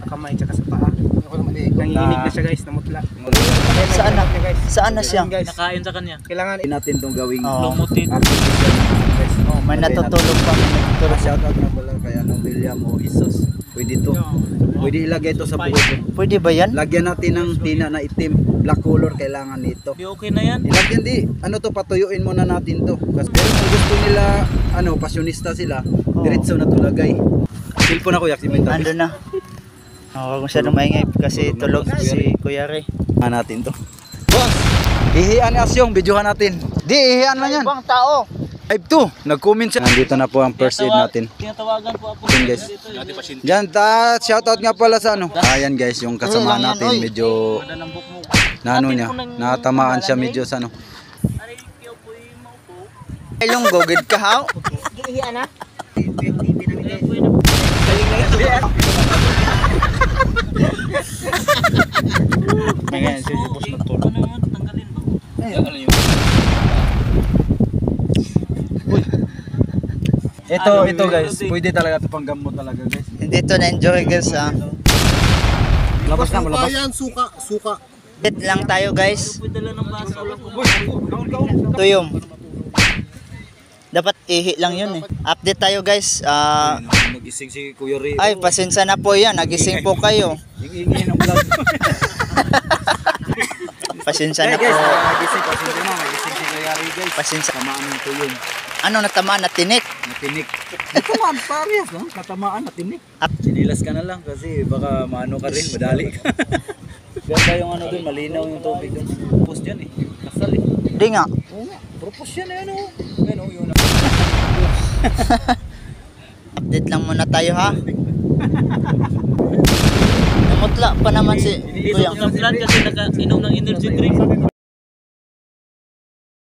kamay tsaka sa paa. Nanginginig na siya guys, namutla. Saan na? Saan na siya? Nakain sa kanya. Kailangan natin itong gawing Lumutin. artificial na guys. Oh, may natutulog pa. May natutulog. Shoutout na pala kay William o Jesus. Pwede to. Pwede ilagay ito sa buhok. Pwede ba yan? Lagyan natin ng tina na itim. Black color kailangan nito. Di okay na yan. Ilagyan to, patuyuin muna natin to. Kasi pero kung gusto nila, pasyonista sila, diretso na to lagay. Cellphone ako, yak si Minta. Ando na. Huwag masyadong maingay kasi tulog si Kuya Ray. Natin to. Boss! Ihian ni Asyong, videohan natin. Di, ihian lang yan. Ibang tao. Live to, nag-comment siya. Nandito na po ang first aid natin. Tinatawagan po ako. Ayan guys. Diyan, shoutout nga pala sa Ayan guys, yung kasama natin medyo niya. Natamaan siya medyo sa Ilonggo, gid ka haw. Ihian na. Ngayon, si boss nagtulog. Tanggalin ba? Ito guys, pwede talaga ito panggamot talaga guys. Hindi to na-enjoy guys ha. Labas na, malabas. Yan, suka. Update lang tayo guys. Pwede lang ng baso. Tuyom. Dapat ihi lang yun eh. Update tayo guys. Nagising si Kuya Ray. Ay, pasensya na po yan. Nagising po kayo. Ingingin ng vlog. Pasensya na po. Nagising si Kuya Ray guys. Pasensya. Tamaan ng tuyong. Ano natamaan na tinik? Natinik. Natamaan parehas, no? Katamaan, natinik. Sinilas ka na lang kasi baka maano ka rin, madali ka. Ganda yung dun, malinaw yung tubig dun. Propose yan eh. Kasal eh. Hindi nga. Oo nga. Propose yan eh, yun. Update lang muna tayo ha. Namutla pa naman si Hindi Kuya. sa blood kasi naka-inom ng energy drink.